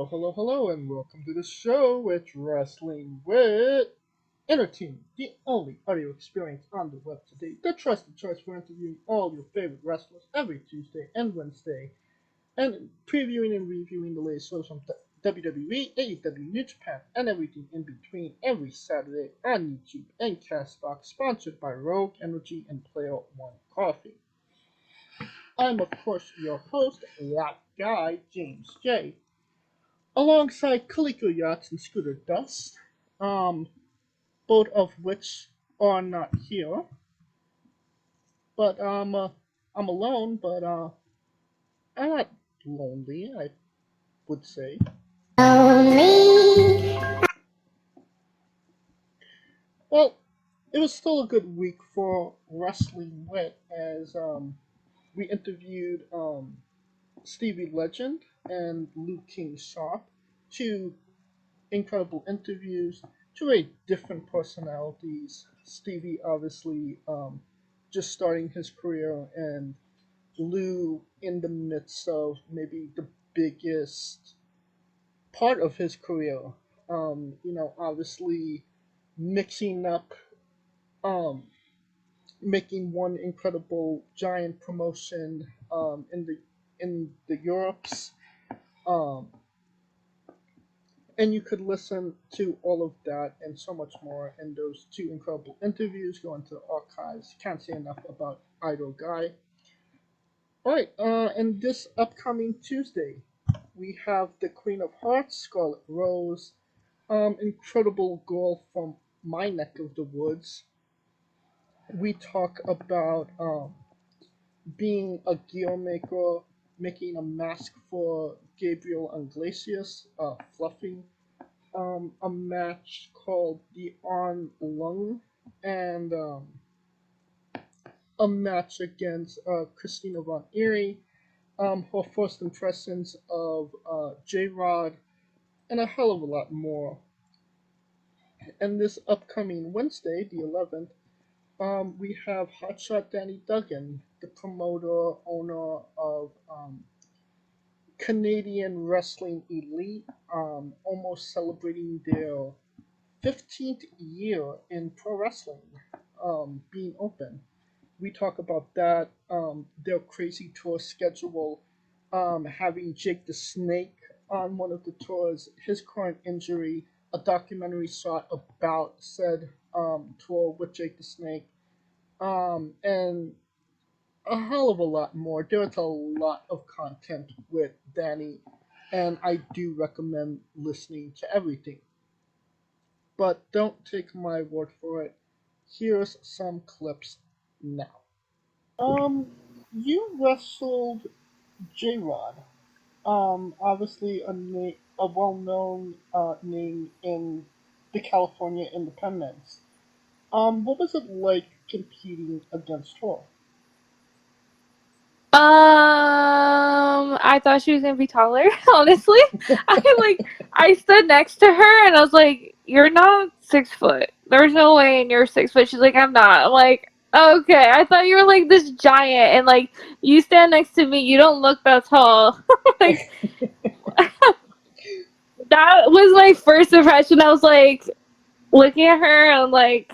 Hello, and welcome to the show with Wrestling with Entertainment, the only audio experience on the web today, the trusted choice for interviewing all your favorite wrestlers every Tuesday and Wednesday, and previewing and reviewing the latest shows from WWE, AEW, New Japan, and everything in between every Saturday on YouTube and Castbox, sponsored by Rogue Energy and Player One Coffee. I'm, of course, your host, that guy, James J. Alongside Kaliko Yachts and Scooter Dust, both of which are not here. But I'm alone, but I'm not lonely, I would say. Lonely. Well, it was still a good week for Wrestling With as we interviewed Stevie Legend and Luke King Sharp, two incredible interviews, two very different personalities. Stevie obviously just starting his career, and Lou in the midst of maybe the biggest part of his career. Obviously mixing up, um, making one incredible giant promotion in the Europes. Um, And you could listen to all of that and so much more in those two incredible interviews. Go into the archives. Can't say enough about Idol Guy. Alright, and this upcoming Tuesday, we have the Queen of Hearts, Scarlet Rose. Incredible girl from my neck of the woods. We talk about being a gear maker, making a mask for Gabriel Iglesias, fluffing a match called the Arm Lung, and a match against Christina Von Eerie, her first impressions of J-Rod, and a hell of a lot more. And this upcoming Wednesday, the 11th, we have Hotshot Danny Duggan, the promoter, owner of Canadian Wrestling Elite, almost celebrating their 15th year in pro wrestling, being open. We talk about that, their crazy tour schedule, having Jake the Snake on one of the tours, his current injury, a documentary shot about said tour with Jake the Snake, and a hell of a lot more. There's a lot of content with Danny, and I do recommend listening to everything. But don't take my word for it. Here's some clips now. You wrestled J-Rod. Obviously a well-known name in the California independents. What was it like competing against her? I thought she was gonna be taller, honestly. I stood next to her and I was like, "You're not 6 foot. There's no way you're 6 foot." She's like, "I'm not." I'm like, "Okay." I thought you were like this giant, and like you stand next to me, you don't look that tall. Like that was my first impression. I was like looking at her, and I'm like,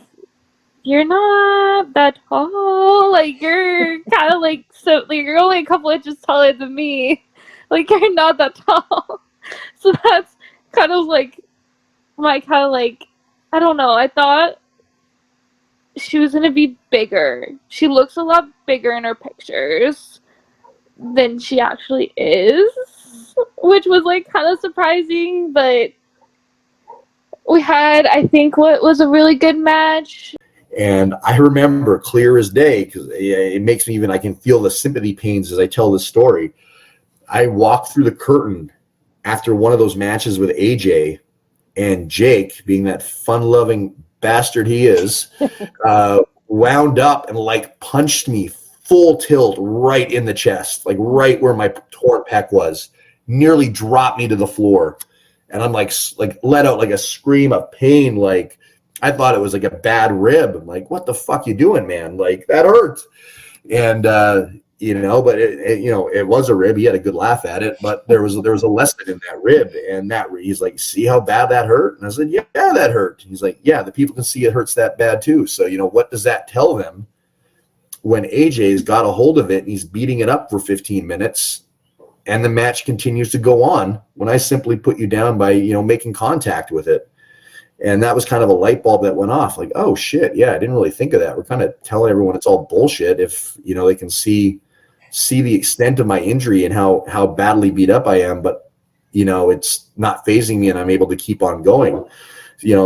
"You're not that tall. Like you're kind of like you're only a couple inches taller than me. Like you're not that tall." So that's kind of like my kind of like, I don't know. I thought she was gonna be bigger. She looks a lot bigger in her pictures than she actually is, which was like kind of surprising. But we had, I think, what was a really good match. And I remember clear as day, because it makes me even, I can feel the sympathy pains as I tell this story. I walked through the curtain after one of those matches with AJ, and Jake, being that fun-loving bastard he is, wound up and like punched me full tilt right in the chest, like right where my torn pec was, nearly dropped me to the floor. And I'm like let out like a scream of pain, like I thought it was like a bad rib. I'm like, what the fuck you doing, man? Like, that hurt. And but it was a rib. He had a good laugh at it, but there was a lesson in that rib, and he's like, see how bad that hurt? And I said, yeah, that hurt. He's like, yeah, the people can see it hurts that bad too. So what does that tell them when AJ's got a hold of it and he's beating it up for 15 minutes, and the match continues to go on when I simply put you down by making contact with it? And that was kind of a light bulb that went off. Like, oh shit, yeah, I didn't really think of that. We're kind of telling everyone it's all bullshit if they can see the extent of my injury and how badly beat up I am, but it's not phasing me and I'm able to keep on going.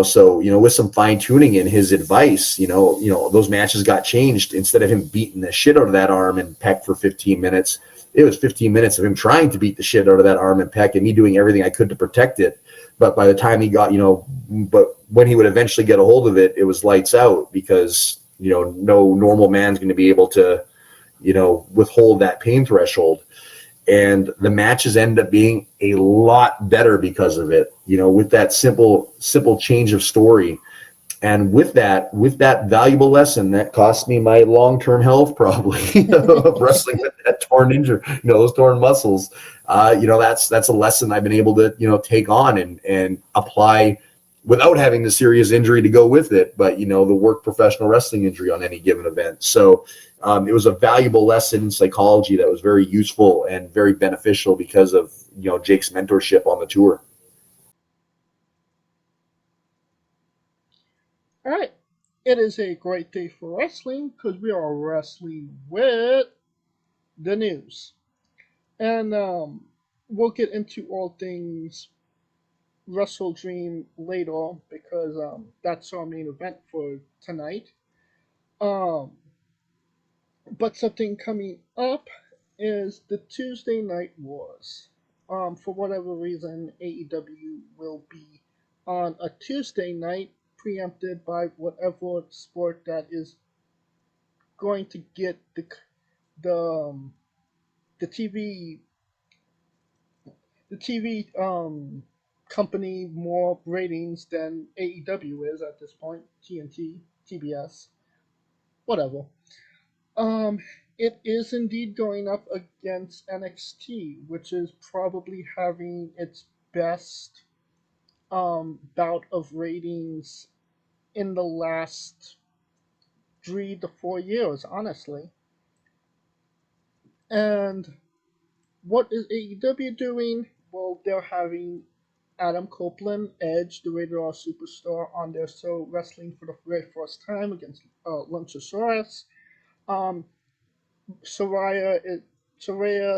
So with some fine tuning in his advice, those matches got changed. Instead of him beating the shit out of that arm and pec for 15 minutes, it was 15 minutes of him trying to beat the shit out of that arm and pec and me doing everything I could to protect it. But by the time he got, but when he would eventually get a hold of it, it was lights out because, no normal man's going to be able to, withhold that pain threshold. And the matches end up being a lot better because of it, with that simple change of story. And with that valuable lesson that cost me my long-term health probably of wrestling with that torn injury, those torn muscles. That's a lesson I've been able to, take on and apply without having the serious injury to go with it, but the work professional wrestling injury on any given event. So it was a valuable lesson in psychology that was very useful and very beneficial because of Jake's mentorship on the tour. All right. It is a great day for wrestling because we are wrestling with the news. And we'll get into all things WrestleDream later because that's our main event for tonight. Um, but something coming up is the Tuesday Night Wars. For whatever reason, AEW will be on a Tuesday night, preempted by whatever sport that is going to get the um, the TV the TV company more ratings than AEW is at this point. TNT, TBS, whatever. Um, it is indeed going up against NXT, which is probably having its best bout of ratings in the last 3 to 4 years, honestly. And what is AEW doing? Well, they're having Adam Copeland, Edge, the Rated R Superstar, on their show wrestling for the very first time against Luchasaurus. Um, Soraya,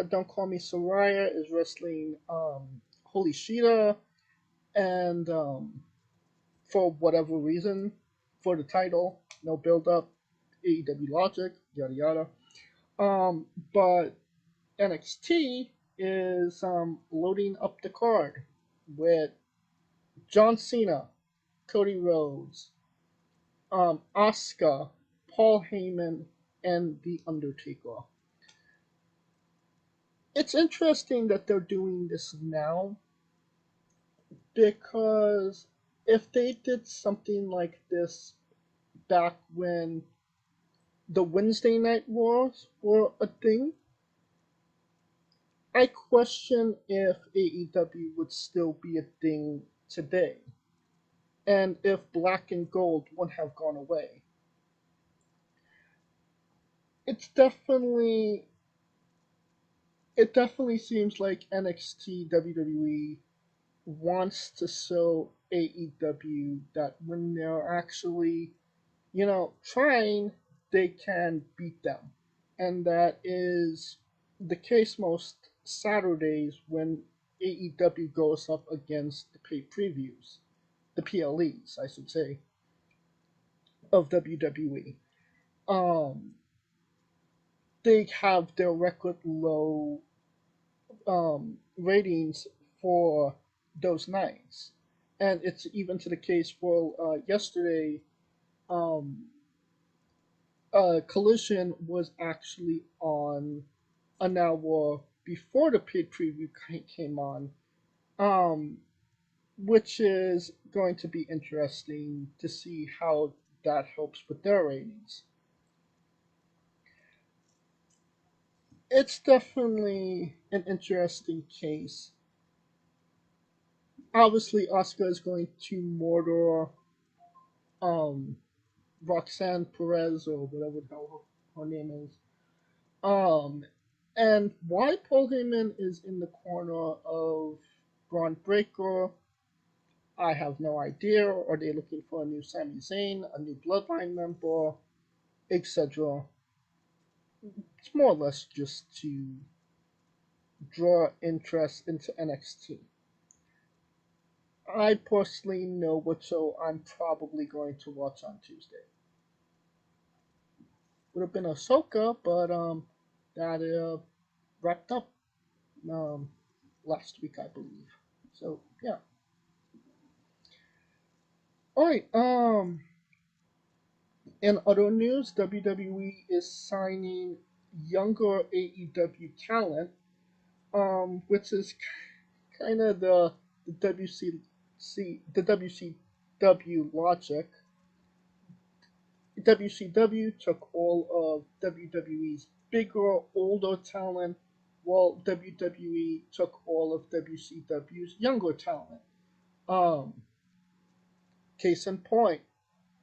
don't call me Soraya, is wrestling Holy Shida, and for whatever reason, for the title, no build up, AEW logic, yada yada. But NXT is loading up the card with John Cena, Cody Rhodes, Asuka, Paul Heyman, and The Undertaker. It's interesting that they're doing this now because if they did something like this back when the Wednesday Night Wars were a thing, I question if AEW would still be a thing today, and if Black and Gold wouldn't have gone away. It's definitely it definitely seems like NXT WWE wants to show AEW that when they're actually, trying, they can beat them. And that is the case most Saturdays when AEW goes up against the pay previews, the PLEs, I should say, of WWE. Um, they have their record low ratings for those nights. And it's even to the case for yesterday, um, Collision was actually on an hour before the paid preview came on, um, which is going to be interesting to see how that helps with their ratings. it's definitely an interesting case. Obviously, Oscar is going to murder um, Roxanne Perez or whatever the hell her name is. Um, and why Paul Heyman is in the corner of Braun Breaker, I have no idea. Are they looking for a new Sami Zayn, a new Bloodline member, etc.? It's more or less just to draw interest into NXT. I personally know what show I'm probably going to watch on Tuesday. Would have been Ahsoka, but that wrapped up um, last week, I believe. So yeah. All right. In other news, WWE is signing younger AEW talent, which is kind of the WCW logic. WCW took all of WWE's bigger, older talent, while WWE took all of WCW's younger talent. Um, Case in point,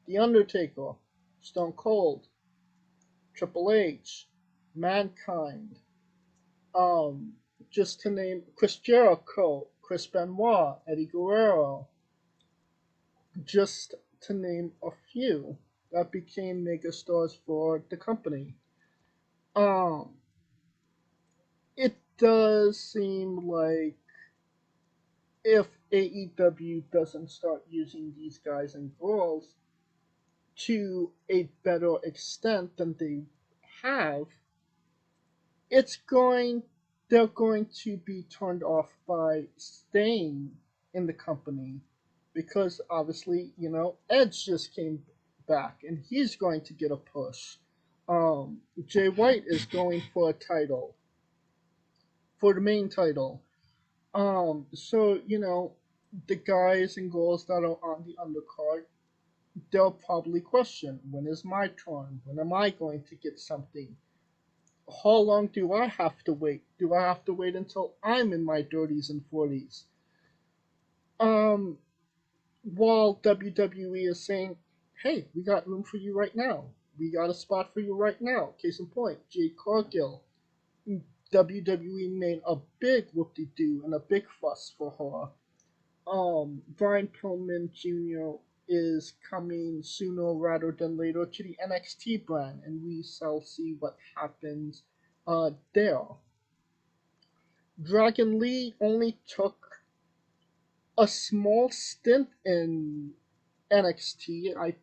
The Undertaker, Stone Cold, Triple H, Mankind, um, just to name Chris Jericho, Chris Benoit, Eddie Guerrero, just to name a few that became megastars for the company. Um, it does seem like if AEW doesn't start using these guys and girls to a better extent than they have, it's going they're going to be turned off by staying in the company because obviously, Edge just came back and he's going to get a push. Jay White is going for a title, for the main title. So, the guys and girls that are on the undercard, they'll probably question, when is my turn? When am I going to get something? How long do I have to wait? Do I have to wait until I'm in my 30s and 40s? Um, while WWE is saying, hey, we got room for you right now. We got a spot for you right now. Case in point, Jade Cargill. WWE made a big whoop-de-doo and a big fuss for her. Brian Pillman Jr. is coming sooner rather than later to the NXT brand, and we shall see what happens there. Dragon Lee only took a small stint in NXT. I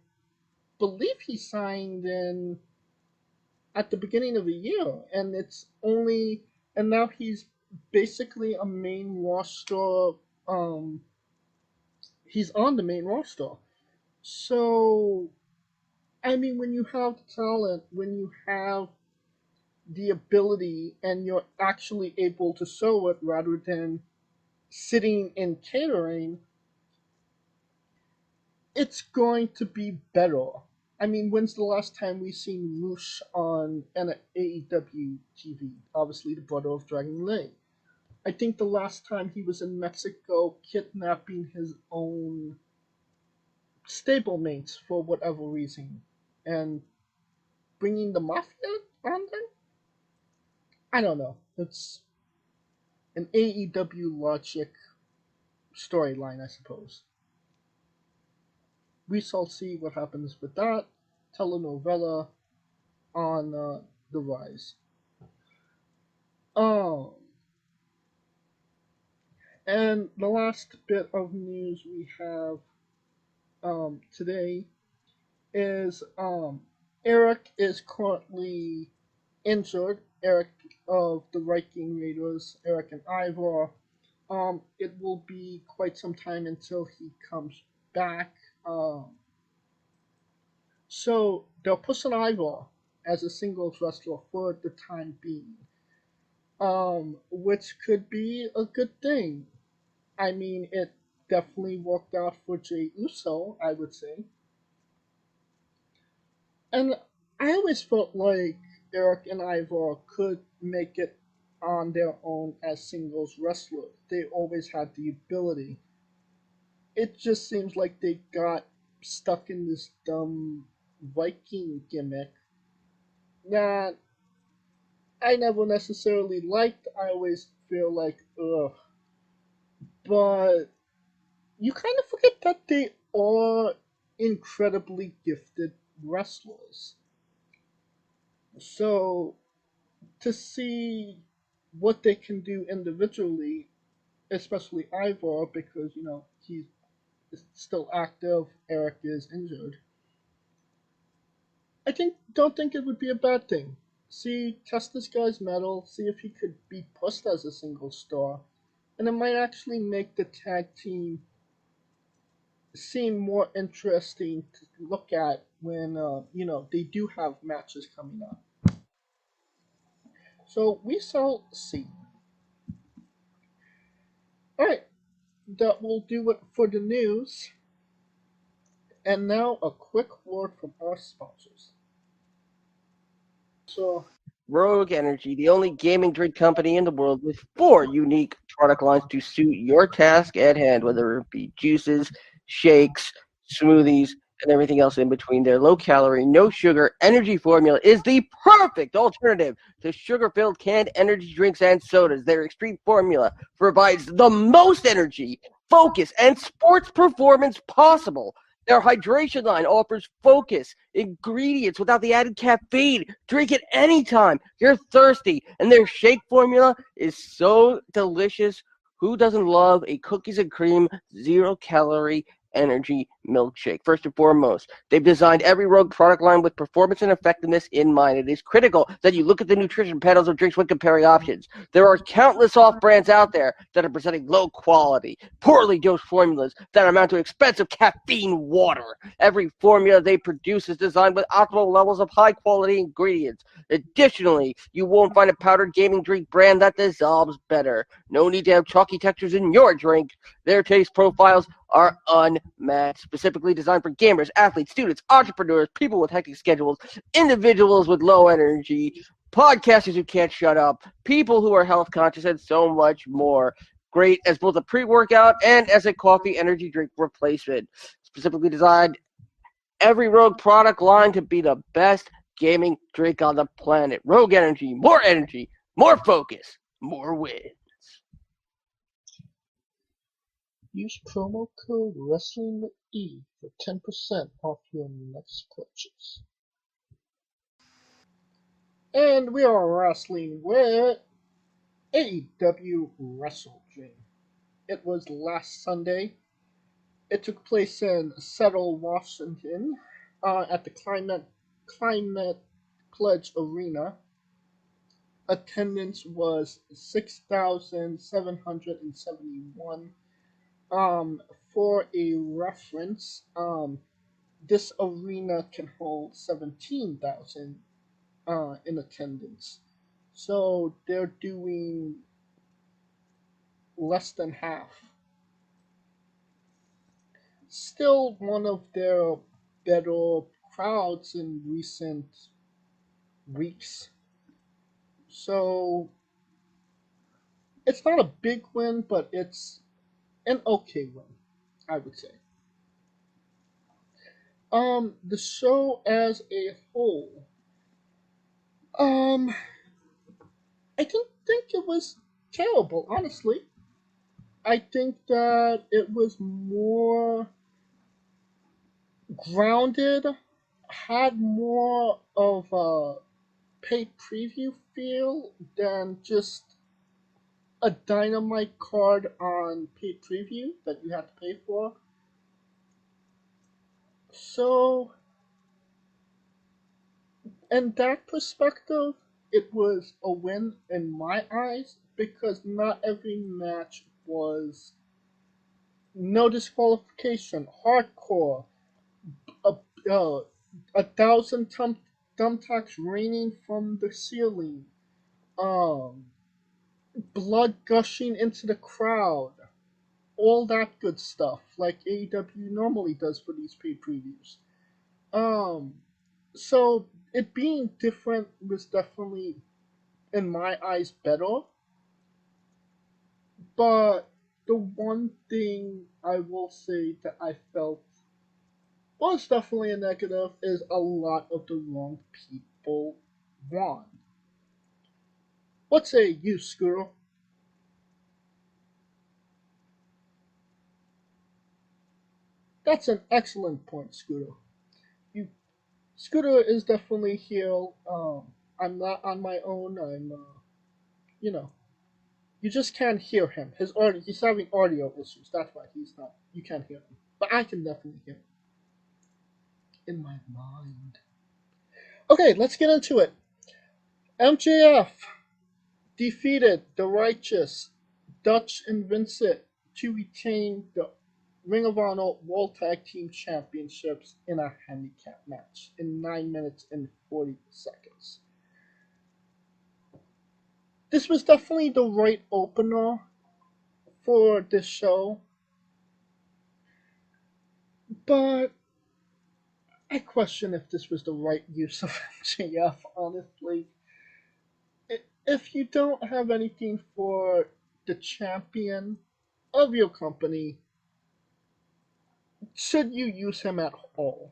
believe he signed in at the beginning of the year, and now he's basically a main roster. Um, he's on the main roster. So, I mean, when you have the talent, when you have the ability, and you're actually able to show it rather than sitting in catering, it's going to be better. I mean, when's the last time we seen Roosh on an AEW TV? Obviously, the brother of Dragon Lee. I think the last time he was in Mexico kidnapping his own stablemates for whatever reason and bringing the mafia on them? I don't know. It's an AEW logic storyline, I suppose. We shall see what happens with that telenovela on the rise. Um, and the last bit of news we have today is Eric is currently injured. Eric of the Viking Raiders, Eric and Ivar. It will be quite some time until he comes back. So they'll push an Ivar as a singles wrestler for the time being, which could be a good thing. I mean, it definitely worked out for Jey Uso, I would say. And I always felt like Eric and Ivar could make it on their own as singles wrestlers. They always had the ability. It just seems like they got stuck in this dumb Viking gimmick that I never necessarily liked. I always feel like, ugh. But you kind of forget that they are incredibly gifted wrestlers. So to see what they can do individually, especially Ivar, because he's still active, Eric is injured. Don't think it would be a bad thing. See, test this guy's metal, see if he could be pushed as a single star, and it might actually make the tag team seem more interesting to look at when they do have matches coming up. So we shall see. All right, that will do it for the news. And now a quick word from our sponsors. So Rogue Energy, the only gaming drink company in the world with 4 unique product lines to suit your task at hand, whether it be juices, shakes, smoothies, and everything else in between. Their low calorie, no sugar energy formula is the perfect alternative to sugar filled canned energy drinks and sodas. Their extreme formula provides the most energy, focus, and sports performance possible. Their hydration line offers focus, ingredients without the added caffeine. Drink it anytime you're thirsty. And their shake formula is so delicious. Who doesn't love a cookies and cream, 0-calorie energy milkshake? First and foremost, they've designed every Rogue product line with performance and effectiveness in mind. It is critical that you look at the nutrition panels of drinks when comparing options. There are countless off brands out there that are presenting low quality, poorly dosed formulas that amount to expensive caffeine water. Every formula they produce is designed with optimal levels of high quality ingredients. Additionally, you won't find a powdered gaming drink brand that dissolves better. No need to have chalky textures in your drink. Their taste profiles are unmatched, specifically designed for gamers, athletes, students, entrepreneurs, people with hectic schedules, individuals with low energy, podcasters who can't shut up, people who are health conscious, and so much more. Great as both a pre-workout and as a coffee energy drink replacement. Specifically designed every Rogue product line to be the best gaming drink on the planet. Rogue Energy, more focus, more wins. use promo code WrestlingWithE for 10% off your next purchase. And we are wrestling with AEW Wrestledream. It was last Sunday. It took place in Seattle, Washington, at the Climate Pledge Arena. Attendance was 6,771. For a reference, this arena can hold 17,000 in attendance. So they're doing less than half. Still one of their better crowds in recent weeks. So it's not a big win, but it's an okay win, I would say. The show as a whole, um, I didn't think it was terrible, honestly. I think that it was more grounded, had more of a paid preview feel than just a dynamite card on paid preview that you had to pay for. So, in that perspective, it was a win in my eyes because not every match was no disqualification, hardcore, a, uh, a thousand thumbtacks raining from the ceiling, um, blood gushing into the crowd, all that good stuff, like AEW normally does for these pay previews. Um, so it being different was definitely, in my eyes, better. But the one thing I will say that I felt was definitely a negative is a lot of the wrong people won. What say you, Scooter? That's an excellent point, Scooter. You, Scooter is definitely here. I'm not on my own. You know, you just can't hear him. He's having audio issues. That's why he's not. You can't hear him, but I can definitely hear him in my mind. Okay, let's get into it. MJF defeated the Righteous, Dutch and Vincent to retain the Ring of Honor World Tag Team Championships in a handicap match in 9 minutes and 40 seconds. This was definitely the right opener for this show, but I question if this was the right use of MJF, honestly. If you don't have anything for the champion of your company, should you use him at all?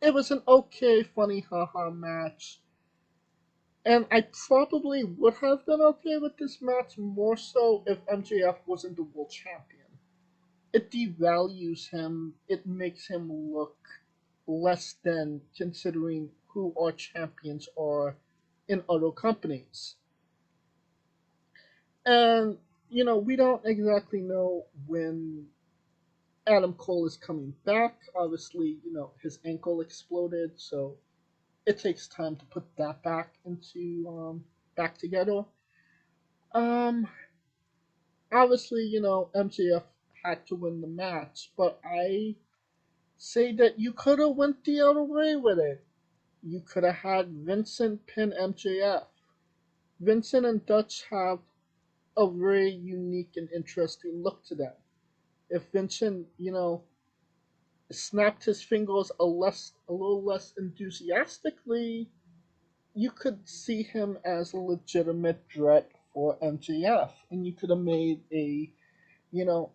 It was an okay, funny, haha match. And I probably would have been okay with this match more so if MJF wasn't the world champion. It devalues him, it makes him look less than considering who our champions are in other companies. And, we don't exactly know when Adam Cole is coming back. Obviously, his ankle exploded, so it takes time to put that back together. Um, Obviously, MJF had to win the match, but I say that you could have went the other way with it. You could have had Vincent pin MJF. Vincent and Dutch have a very unique and interesting look to them. If Vincent, snapped his fingers a little less enthusiastically, you could see him as a legitimate threat for MJF, and you could have made a you know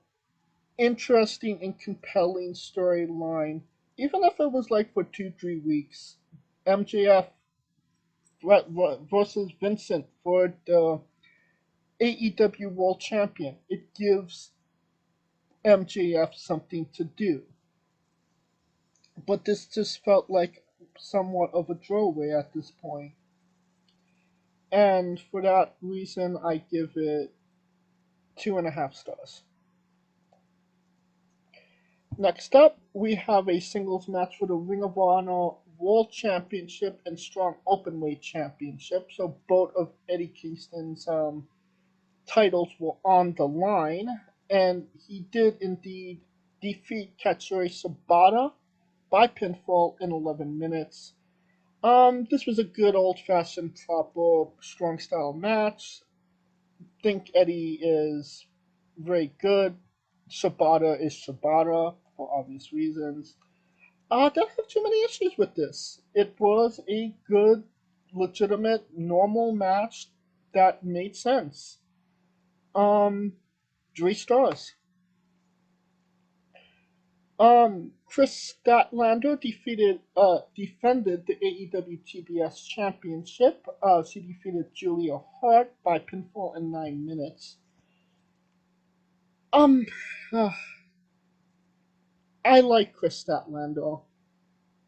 interesting and compelling storyline, even if it was like for 2-3 weeks. MJF versus Vincent for the AEW World Champion. It gives MJF something to do, but this just felt like somewhat of a throwaway at this point. And for that reason, I give it 2.5 stars. Next up, we have a singles match for the Ring of Honor World Championship and Strong Openweight Championship. So both of Eddie Kingston's titles were on the line, and he did indeed defeat Katsuri Sabata by pinfall in 11 minutes. This was a good old-fashioned, proper, strong style match. Think Eddie is very good. Shibata is Shibata for obvious reasons. I don't have too many issues with this. It was a good, legitimate, normal match that made sense. Um, 3 stars. Chris Statlander defended the AEW TBS Championship. She defeated Julia Hart by pinfall in 9 minutes. Um, uh, I like Chris Statlander.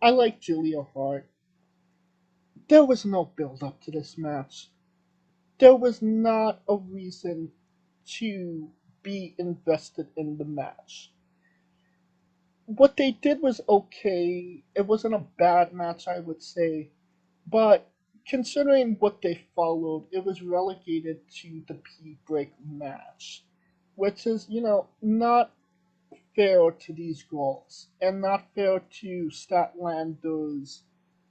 I like Julia Hart. There was no build up to this match. There was not a reason to be invested in the match. What they did was okay. It wasn't a bad match, I would say, but considering what they followed, it was relegated to the P break match, which is, not fair to these girls and not fair to Statlander's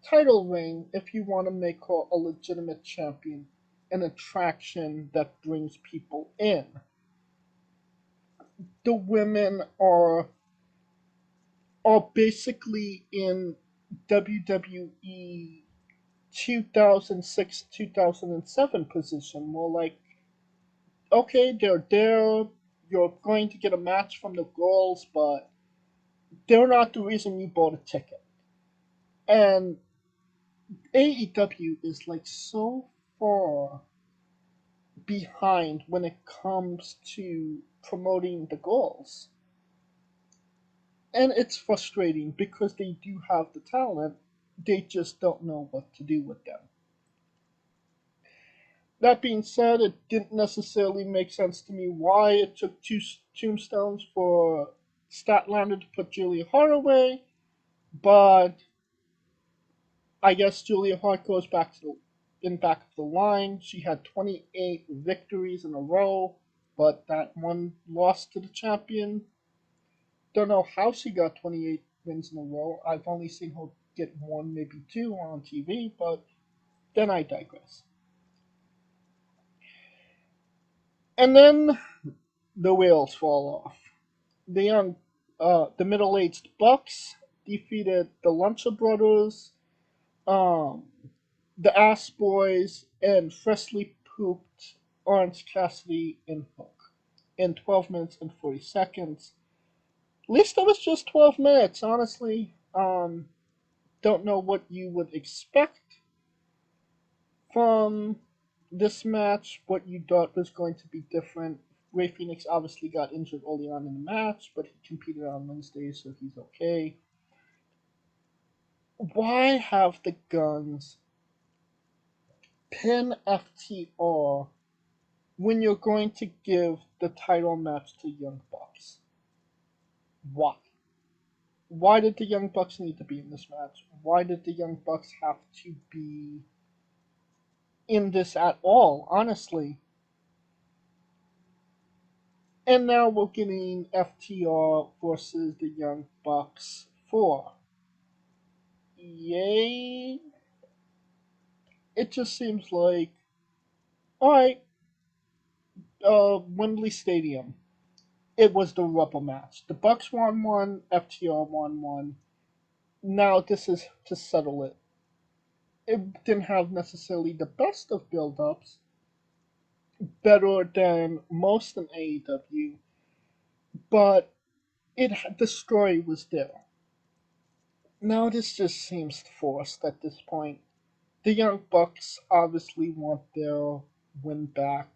title reign if you want to make her a legitimate champion, an attraction that brings people in. The women are basically in WWE 2006 2007 position. More like, okay, they're there, you're going to get a match from the girls, but they're not the reason you bought a ticket. And AEW is like so far behind when it comes to promoting the girls. And it's frustrating because they do have the talent, they just don't know what to do with them. That being said, it didn't necessarily make sense to me why it took two tombstones for Statlander to put Julia Hart away, but I guess Julia Hart goes back to back of the line. She had 28 victories in a row, but that one loss to the champion. Don't know how she got 28 wins in a row. I've only seen her get one, maybe two on TV, but then I digress. And then the wheels fall off. The middle-aged Bucks defeated the Lucha Brothers, um, the Ass Boys, and freshly pooped Orange Cassidy and Hook in 12 minutes and 40 seconds. At least it was just 12 minutes, honestly. Don't know what you would expect from this match, what you thought was going to be different. Ray Phoenix obviously got injured early on in the match, but he competed on Wednesday, so he's okay. Why have the Guns pin FTR when you're going to give the title match to Young Bucks? Why? Why did the Young Bucks need to be in this match? Why did the Young Bucks have to be in this at all, honestly? And now we're getting FTR versus the Young Bucks 4. Yay! It just seems like, alright, Wembley Stadium. It was the rubber match. The Bucks won one, FTR won one. Now this is to settle it. It didn't have necessarily the best of build-ups, better than most in AEW, but the story was there. Now this just seems forced at this point. The Young Bucks obviously want their win back,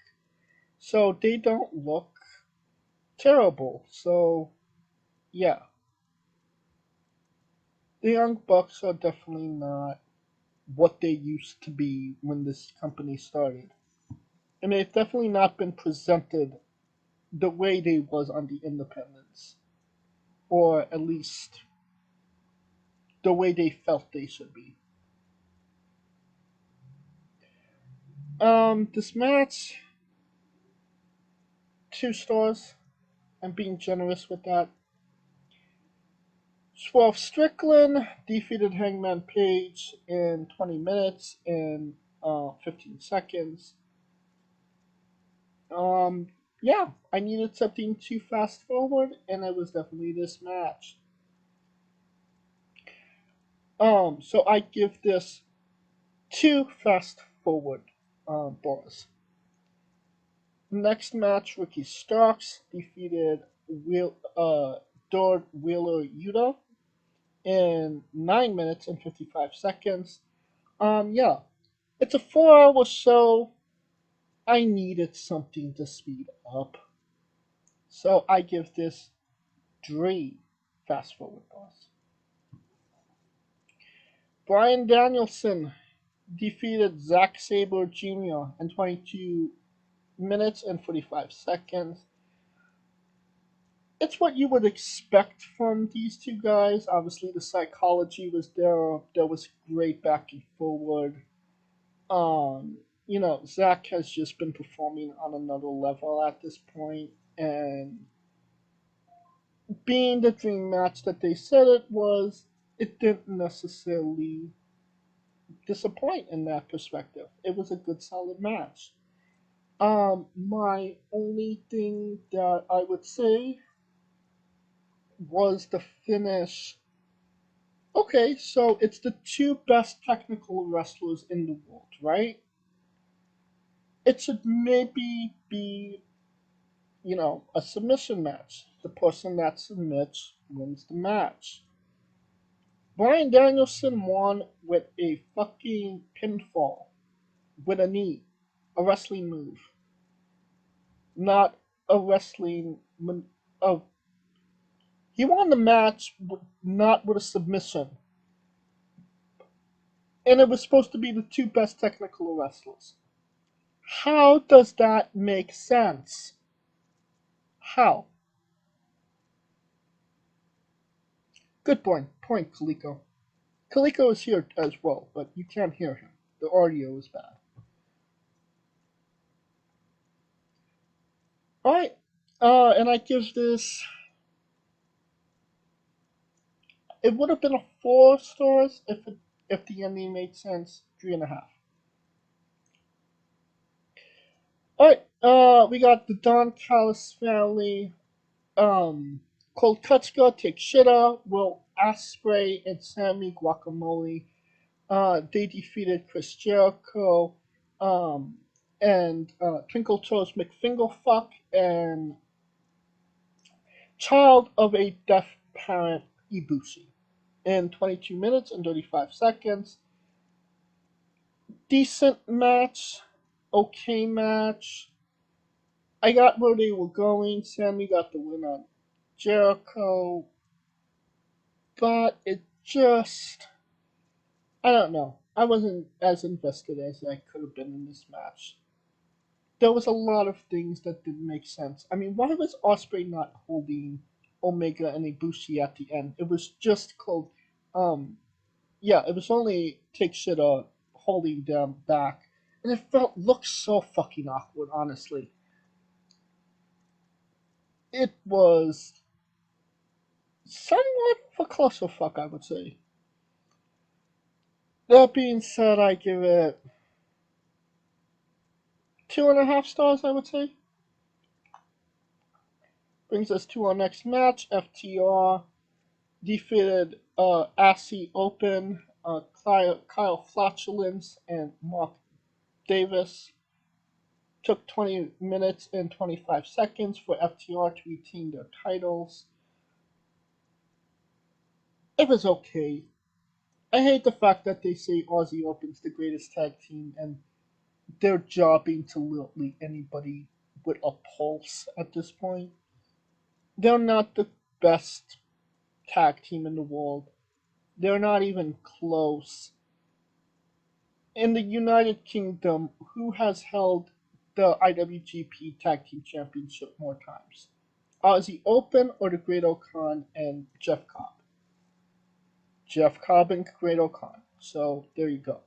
so they don't look terrible. So, yeah, the Young Bucks are definitely not what they used to be when this company started. And they've definitely not been presented the way they was on the independents, or at least the way they felt they should be. This match, 2 stars. I'm being generous with that. Swerve Strickland defeated Hangman Page in 20 minutes and 15 seconds. Um, yeah, I needed something to fast forward, and it was definitely this match. So I give this 2 fast forward bars. Next match, Ricky Starks defeated Dord Wheeler Yuta in 9 minutes and 55 seconds. Yeah, it's a 4-hour show. I needed something to speed up. So I give this 3 fast forward bars. Brian Danielson defeated Zack Sabre Jr. in 22 minutes and 45 seconds. It's what you would expect from these two guys. Obviously, the psychology was there. There was great back and forward. Zach has just been performing on another level at this point, and being the dream match that they said it was, it didn't necessarily disappoint in that perspective. It was a good, solid match. My only thing that I would say was the finish Okay, so it's the two best technical wrestlers in the world, right? It should maybe be, a submission match. The person that submits wins the match. Bryan Danielson won with a fucking pinfall, with a knee, a wrestling move, not a wrestling. Uh, he won the match, not with a submission, and it was supposed to be the two best technical wrestlers. How does that make sense? How? Good point, Kaliko. Kaliko is here as well, but you can't hear him. The audio is bad. Alright, and I give this. It would have been a 4 stars if the ending made sense. 3.5. Alright, we got the Don Callis family. Colt Kutska, Takeshita, Will Ospreay, and Sammy Guacamole. They defeated Chris Jericho, um, and Twinkle Toes McFingerfuck, and Child of a Deaf Parent Ibushi in 22 minutes and 35 seconds. Decent match, okay match. I got where they were going. Sammy got the win on Jericho, but it just, I don't know. I wasn't as invested as I could have been in this match. There was a lot of things that didn't make sense. I mean, why was Osprey not holding Omega and Ibushi at the end? It was just called, um, yeah, it was only Take Shita holding them back, and it looked so fucking awkward. Honestly, it was somewhat of a clusterfuck, I would say. That being said, I give it 2.5 stars. I would say. Brings us to our next match. FTR defeated Assy Open, Kyle Flatulence, and Mark Davis. Took 20 minutes and 25 seconds for FTR to retain their titles. It was okay. I hate the fact that they say Aussie Open's the greatest tag team and they're jobbing to literally anybody with a pulse at this point. They're not the best tag team in the world. They're not even close. In the United Kingdom, who has held the IWGP Tag Team Championship more times? Aussie Open or the Great O'Khan and Jeff Cobb? Jeff Cobb and Great O'Khan. So there you go.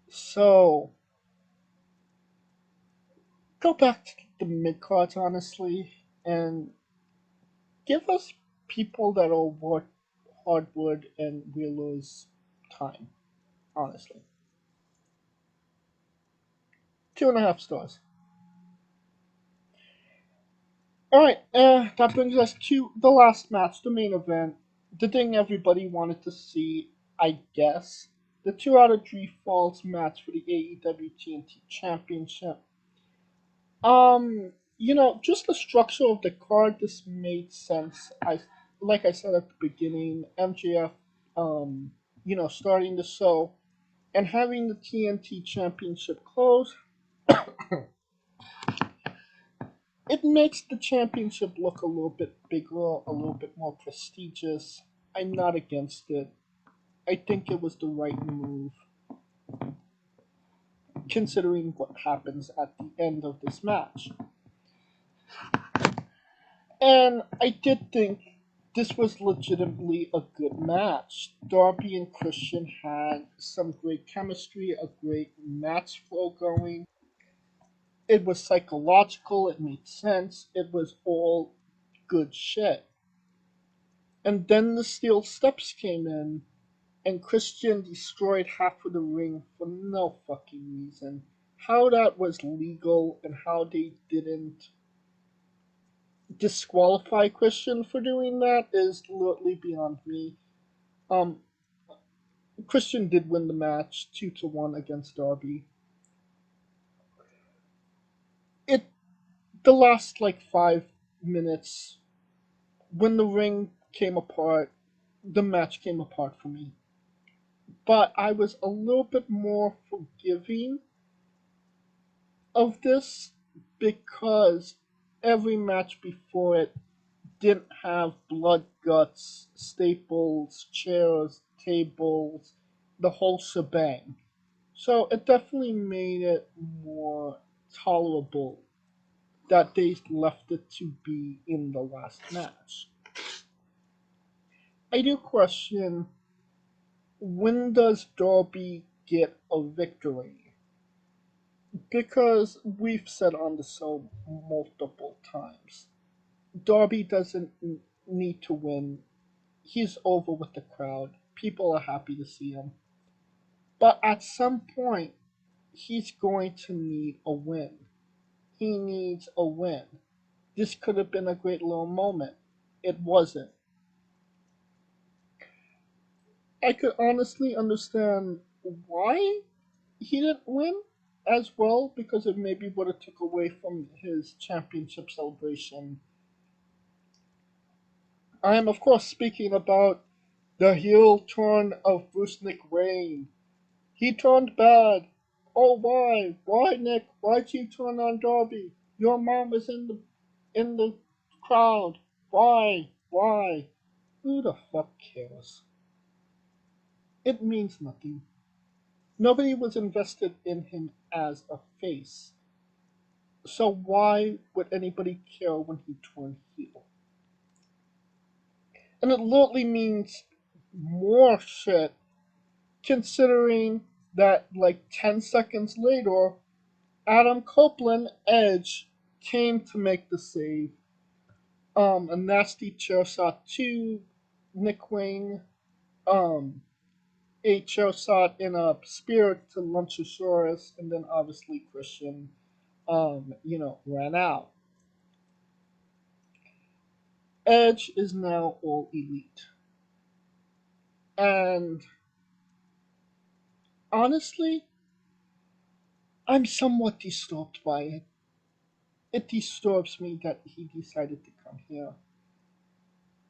So go back to the mid cards, honestly, and give us people that are worth hardwood and Wheeler's time, honestly. 2.5 stars. Alright, that brings us to the last match, the main event. The thing everybody wanted to see, I guess. The 2 out of 3 falls match for the AEW TNT Championship. Just the structure of the card, this made sense. Like I said at the beginning, MJF, starting the show and having the TNT Championship close, it makes the championship look a little bit bigger, a little bit more prestigious. I'm not against it. I think it was the right move, considering what happens at the end of this match. And I did think this was legitimately a good match. Darby and Christian had some great chemistry, a great match flow going. It was psychological, it made sense, it was all good shit. And then the steel steps came in, and Christian destroyed half of the ring for no fucking reason. How that was legal and how they didn't disqualify Christian for doing that is literally beyond me. Um, Christian did win the match 2-1 against Darby. It the last like 5 minutes when the ring came apart, the match came apart for me. But I was a little bit more forgiving of this because every match before it didn't have blood, guts, staples, chairs, tables, the whole shebang. So it definitely made it more tolerable that they left it to be in the last match. I do question, when does Darby get a victory? Because we've said on the show multiple times, Darby doesn't need to win. He's over with the crowd. People are happy to see him. But at some point, he's going to need a win. He needs a win. This could have been a great little moment. It wasn't. I could honestly understand why he didn't win as well, because it maybe would have took away from his championship celebration. I am of course speaking about the heel turn of Bruce Nick Wayne. He turned bad. Oh, why? Why, Nick? Why'd you turn on Darby? Your mom was in the crowd. Why? Why? Who the fuck cares? It means nothing. Nobody was invested in him as a face. So why would anybody care when he turned heel? And it literally means more shit, considering that like 10 seconds later, Adam Copeland, Edge, came to make the save. A nasty chair shot to Nick Wayne. Um, a chair shot in a spear to Luchasaurus, and then obviously Christian, ran out. Edge is now all elite. And honestly, I'm somewhat disturbed by it. It disturbs me that he decided to come here,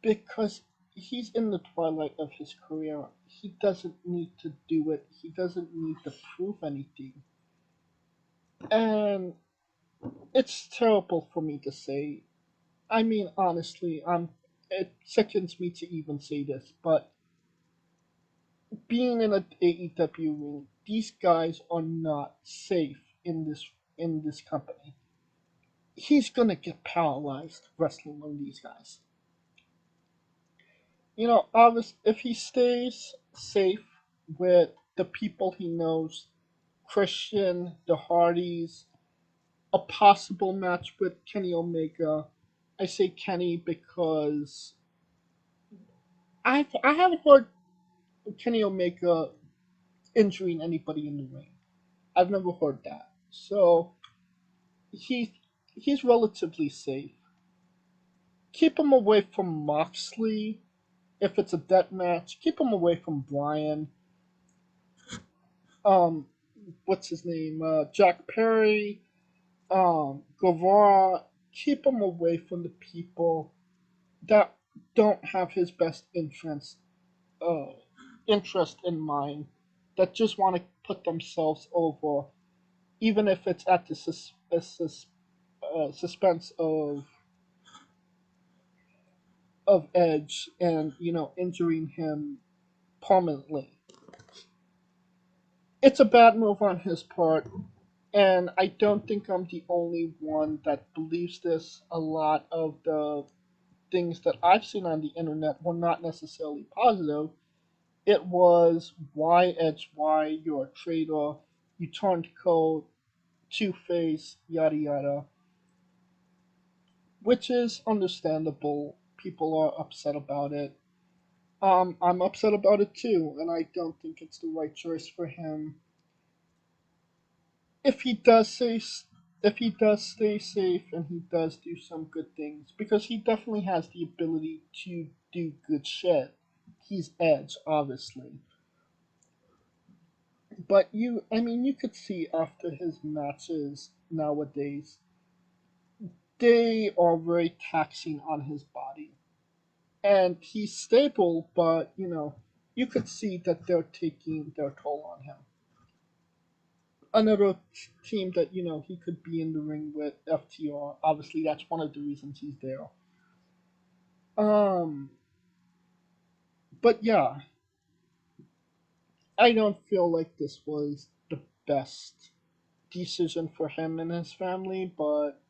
because he's in the twilight of his career. He doesn't need to do it. He doesn't need to prove anything. And it's terrible for me to say. I mean, honestly, it sickens me to even say this, but being in an AEW ring, these guys are not safe in this company. He's gonna get paralyzed wrestling on these guys. Obviously, if he stays safe with the people he knows, Christian, the Hardys, a possible match with Kenny Omega. I say Kenny because I haven't heard Kenny Omega injuring anybody in the ring. I've never heard that. So he he's relatively safe. Keep him away from Moxley if it's a death match. Keep him away from Brian. Um, what's his name? Jack Perry. Guevara. Keep him away from the people that don't have his best uh, interest in mind. That just want to put themselves over, even if it's at the suspense of Edge, and injuring him permanently. It's a bad move on his part, and I don't think I'm the only one that believes this. A lot of the things that I've seen on the internet were not necessarily positive. It was, why Edge, why you're a traitor, you turned cold, two face, yada yada, which is understandable. People are upset about it. I'm upset about it too, and I don't think it's the right choice for him. If he does say, if he does stay safe and he does do some good things, because he definitely has the ability to do good shit. he's Edge, obviously. But you could see after his matches nowadays, they are very taxing on his body. And he's stable, but you could see that they're taking their toll on him. Another team that he could be in the ring with, FTR. Obviously, that's one of the reasons he's there. Um, but yeah, I don't feel like this was the best decision for him and his family. But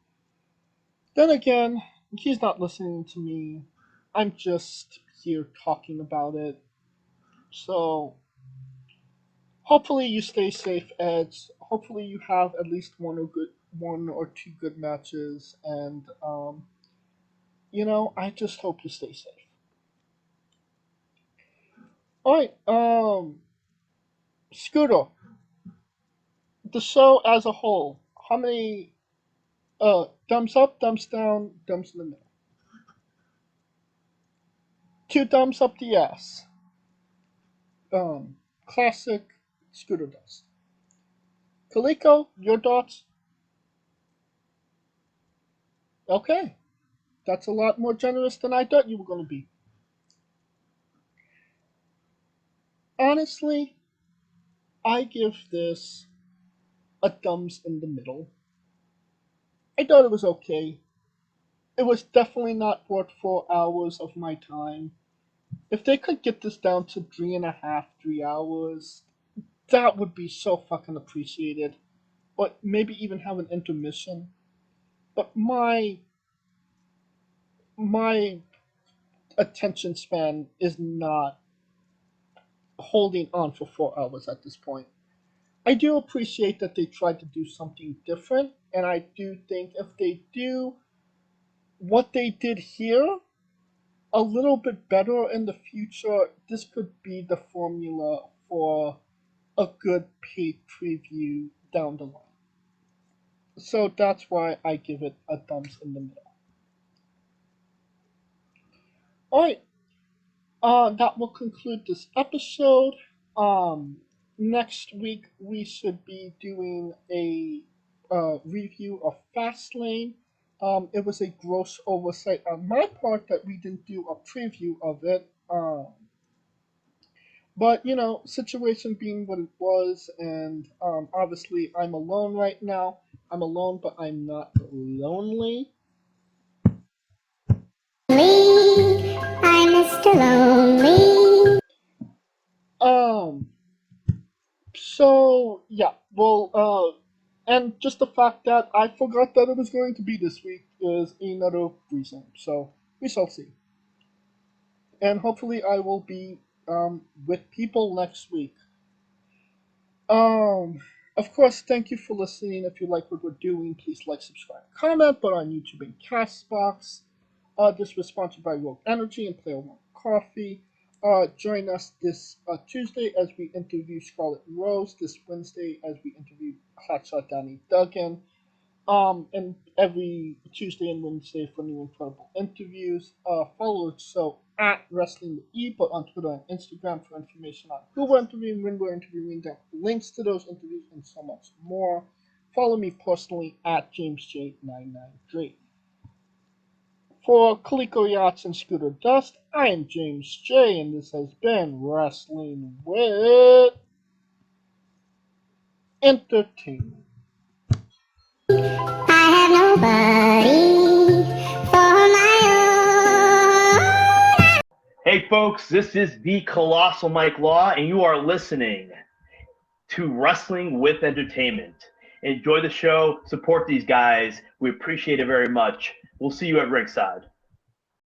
then again, he's not listening to me. I'm just here talking about it. So hopefully you stay safe, Edge. Hopefully you have at least one or two good matches, and I just hope you stay safe. All right, Scooter, the show as a whole, how many thumbs up, thumbs down, thumbs in the middle? Two thumbs up the ass. Classic Scooter Dust. Kaliko, your thoughts? Okay, that's a lot more generous than I thought you were going to be. Honestly, I give this a thumbs in the middle. I thought it was okay. It was definitely not worth 4 hours of my time. If they could get this down to 3.5, 3 hours, that would be so fucking appreciated. Or maybe even have an intermission. But my attention span is not holding on for 4 hours at this point. I do appreciate that they tried to do something different, and I do think if they do what they did here a little bit better in the future, this could be the formula for a good paid preview down the line. So that's why I give it a thumbs in the middle. Alright, that will conclude this episode. Next week we should be doing a review of Fastlane. It was a gross oversight on my part that we didn't do a preview of it. But situation being what it was, and obviously I'm alone right now. I'm alone, but I'm not lonely. I'm Mr. Lonely. So yeah, well, and just the fact that I forgot that it was going to be this week is another reason. So we shall see. And hopefully I will be with people next week. Um, of course, thank you for listening. If you like what we're doing, please like, subscribe, comment. But on YouTube and Castbox. This was sponsored by Rogue Energy and Player One Coffee. Join us this Tuesday as we interview Scarlett Rose. This Wednesday as we interview Hotshot Danny Duggan. And every Tuesday and Wednesday for new incredible interviews. Follow the show at Wrestling with E, but on Twitter and Instagram for information on who we're interviewing, when we're interviewing, them, links to those interviews, and so much more. Follow me personally at JamesJ993. For Kaliko Yachts and Scooter Dust, I am James J, and this has been Wrestling with Entertainment. I have nobody for my own. Hey folks, this is the Colossal Mike Law, and you are listening to Wrestling with Entertainment. Enjoy the show, support these guys. We appreciate it very much. We'll see you at ringside.